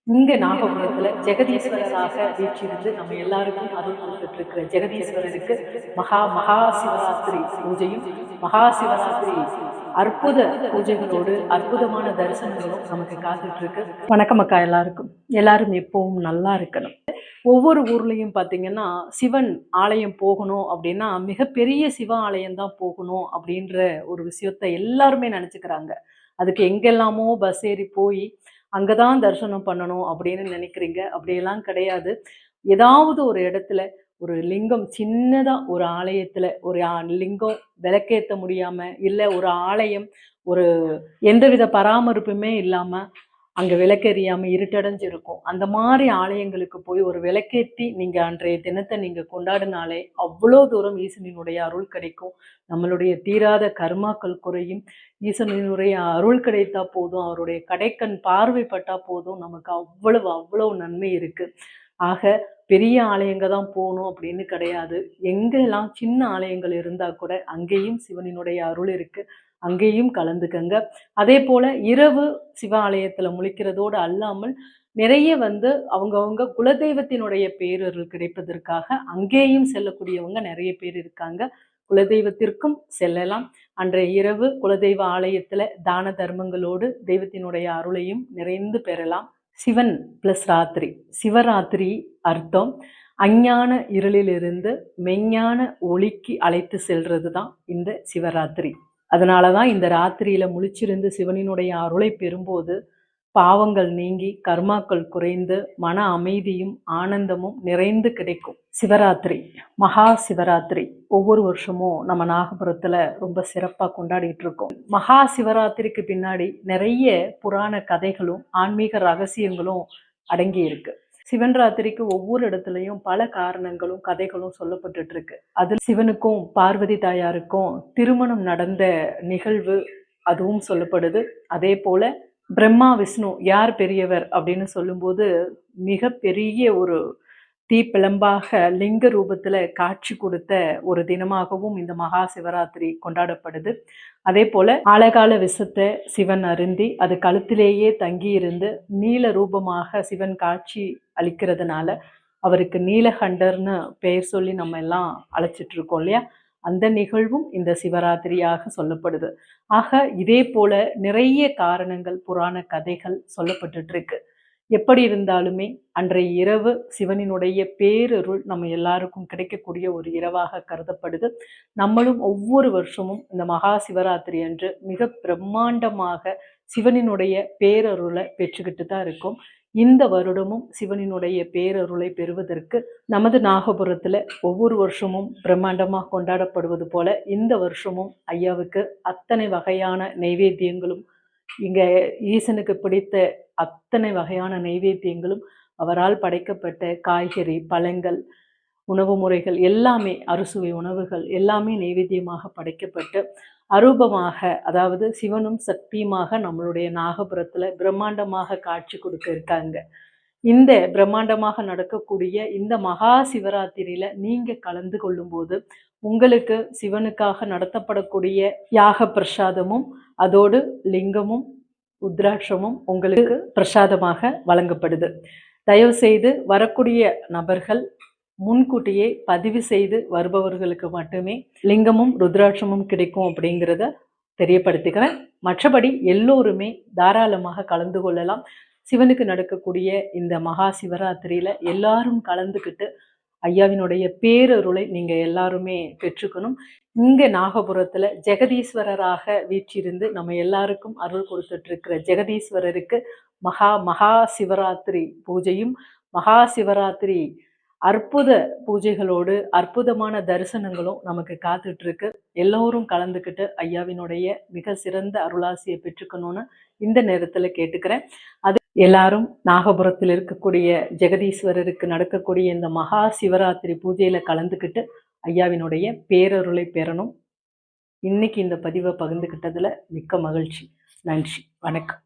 இங்க நாகபுரத்துல ஜெகதீஸ்வரராக வீற்றிருந்து நம்ம எல்லாருக்கும் அருள் கொடுத்துட்டு இருக்கிற ஜெகதீஸ்வரருக்கு மகா மகா சிவராத்திரி பூஜையும், மகா சிவராத்திரி அற்புத பூஜைகளோடு அற்புதமான தரிசனங்களும் நமக்கு காத்துட்டு இருக்கு. வணக்கம் அக்கா, எல்லாரும் எப்பவும் நல்லா இருக்கணும். ஒவ்வொரு ஊர்லயும் பாத்தீங்கன்னா சிவன் ஆலயம் போகணும் அப்படின்னா மிகப்பெரிய சிவ ஆலயம் தான் போகணும் அப்படின்ற ஒரு விஷயத்த எல்லாருமே நினைச்சுக்கிறாங்க. அதுக்கு எங்கெல்லாமோ பஸ் ஏறி போய் அங்கதான் தரிசனம் பண்ணணும் அப்படின்னு நினைக்கிறீங்க. அப்படியெல்லாம் கிடையாது. ஏதாவது ஒரு இடத்துல ஒரு லிங்கம், சின்னதா ஒரு ஆலயத்துல ஒரு லிங்கம் விளக்கேற்ற முடியாம, இல்ல ஒரு ஆலயம் ஒரு எந்தவித பராமரிப்புமே இல்லாம அங்க விளக்கெறியாம இருட்டடைஞ்சு இருக்கும். அந்த மாதிரி ஆலயங்களுக்கு போய் ஒரு விளக்கேற்றி நீங்க அன்றைய தினத்தை நீங்க கொண்டாடினாலே அவ்வளோ தூரம் ஈசனினுடைய அருள் கிடைக்கும். நம்மளுடைய தீராத கர்மாக்கள் குறையும். ஈசனினுடைய அருள் கிடைத்தா போதும், அவருடைய கடைக்கண் பார்வைப்பட்டா போதும், நமக்கு அவ்வளவு அவ்வளவு நன்மை இருக்கு. ஆக பெரிய ஆலயங்க தான் போகணும் அப்படின்னு கிடையாது. எங்கெல்லாம் சின்ன ஆலயங்கள் இருந்தா கூட அங்கேயும் சிவனினுடைய அருள் இருக்கு. அங்கேயும் கலந்துக்கங்க. அதே போல இரவு சிவ ஆலயத்துல முழிக்கிறதோடு அல்லாமல் நிறைய அவங்கவங்க குலதெய்வத்தினுடைய பேரருள் கிடைப்பதற்காக அங்கேயும் செல்லக்கூடியவங்க நிறைய பேர் இருக்காங்க. குலதெய்வத்திற்கும் செல்லலாம். அன்றைய இரவு குலதெய்வ ஆலயத்துல தான தர்மங்களோடு தெய்வத்தினுடைய அருளையும் நிறைந்து பெறலாம். சிவன் பிளஸ் ராத்திரி. சிவராத்திரி அர்த்தம் அஞ்ஞான இருளிலிருந்து மெஞ்ஞான ஒளிக்கு அழைத்து செல்றது தான் இந்த சிவராத்திரி. அதனாலதான் இந்த ராத்திரியில முழிச்சிருந்து சிவனினுடைய அருளை பெறும்போது பாவங்கள் நீங்கி கர்மாக்கள் குறைந்து மன அமைதியும் ஆனந்தமும் நிறைந்து கிடைக்கும். சிவராத்திரி, மகா சிவராத்திரி ஒவ்வொரு வருஷமும் நம்ம நாகபுரத்துல ரொம்ப சிறப்பா கொண்டாடிட்டு இருக்கோம். மகா சிவராத்திரிக்கு பின்னாடி நிறைய புராண கதைகளும் ஆன்மீக ரகசியங்களும் அடங்கி இருக்கு. சிவன் ராத்திரிக்கு ஒவ்வொரு இடத்துலையும் பல காரணங்களும் கதைகளும் சொல்லப்பட்டுட்டு இருக்கு. அதில் சிவனுக்கும் பார்வதி தாயாருக்கும் திருமணம் நடந்த நிகழ்வு அதுவும் சொல்லப்படுது. அதே போல பிரம்மா விஷ்ணு யார் பெரியவர் அப்படின்னு சொல்லும்போது மிக பெரிய ஒரு தீப்பிழம்பாக லிங்க ரூபத்துல காட்சி கொடுத்த ஒரு தினமாகவும் இந்த மகா சிவராத்திரி கொண்டாடப்படுது. அதே போல ஆழகால விஷத்தை சிவன் அருந்தி அது கழுத்திலேயே தங்கி இருந்து நீல ரூபமாக சிவன் காட்சி அளிக்கிறதுனால அவருக்கு நீலகண்டர்னு பெயர் சொல்லி நம்ம எல்லாம் அழைச்சிட்டு இருக்கோம் இல்லையா? அந்த நிகழ்வும் இந்த சிவராத்திரியாக சொல்லப்படுது. ஆக இதே போல நிறைய காரணங்கள் புராண கதைகள் சொல்லப்பட்டுட்டு இருக்கு. எப்படி இருந்தாலுமே அன்றைய இரவு சிவனினுடைய பேரருள் நம்ம எல்லாருக்கும் கிடைக்கக்கூடிய ஒரு இரவாக கருதப்படுது. நம்மளும் ஒவ்வொரு வருஷமும் இந்த மகா சிவராத்திரி அன்று மிக பிரம்மாண்டமாக சிவனினுடைய பேரருளை பெற்றுக்கிட்டு தான் இருக்கும். இந்த வருடமும் சிவனினுடைய பேரருளை பெறுவதற்கு நமது நாகபுரத்துல ஒவ்வொரு வருஷமும் பிரம்மாண்டமாக கொண்டாடப்படுவது போல இந்த வருஷமும் ஐயாவுக்கு அத்தனை வகையான நைவேத்தியங்களும், இங்க ஈசனுக்கு பிடித்த அத்தனை வகையான நைவேத்தியங்களும், அவரால் படைக்கப்பட்ட காய்கறி பழங்கள் உணவு முறைகள் எல்லாமே, அறுசுவை உணவுகள் எல்லாமே நைவேத்தியமாக படைக்கப்பட்டு அரூபமாக, அதாவது சிவனும் சக்தியுமாக நம்மளுடைய நாகபுரத்துல பிரம்மாண்டமாக காட்சி கொடுக்க இருக்காங்க. இந்த பிரம்மாண்டமாக நடக்கக்கூடிய இந்த மகா சிவராத்திரியில நீங்க கலந்து கொள்ளும்போது உங்களுக்கு சிவனுக்காக நடத்தப்படக்கூடிய யாக பிரசாதமும் அதோடு லிங்கமும் உத்ராட்சமும் உங்களுக்கு பிரசாதமாக வழங்கப்படுது. தயவு செய்து வரக்கூடிய நபர்கள் முன்கூட்டியே பதிவு செய்து வருபவர்களுக்கு மட்டுமே லிங்கமும் ருத்ராட்சமும் கிடைக்கும் அப்படிங்கிறத தெரியப்படுத்திக்கிறேன். மற்றபடி எல்லோருமே தாராளமாக கலந்து கொள்ளலாம். சிவனுக்கு நடக்கக்கூடிய இந்த மகா சிவராத்திரியில எல்லாரும் கலந்துக்கிட்டு ஐயாவினுடைய பேரருளை நீங்க எல்லாருமே பெற்றுக்கணும். இங்க நாகபுரத்துல ஜெகதீஸ்வரராக வீற்றிருந்து நம்ம எல்லாருக்கும் அருள் கொடுத்துட்டு இருக்கிற ஜெகதீஸ்வரருக்கு மகா மகா சிவராத்திரி பூஜையும், மகா சிவராத்திரி அற்புத பூஜைகளோடு அற்புதமான தரிசனங்களும் நமக்கு காத்துட்டு இருக்கு. எல்லோரும் கலந்துக்கிட்டு ஐயாவினுடைய மிக சிறந்த அருளாசியை பெற்றுக்கணும்னு இந்த நேரத்துல கேட்டுக்கிறேன். அது எல்லாரும் நாகபுரத்தில் இருக்கக்கூடிய ஜெகதீஸ்வரருக்கு நடக்கக்கூடிய இந்த மகா சிவராத்திரி பூஜையில கலந்துக்கிட்டு ஐயாவினுடைய பேரருளை பெறணும். இன்னைக்கு இந்த பதிவை பகிர்ந்துக்கிட்டதுல மிக்க மகிழ்ச்சி. நன்றி, வணக்கம்.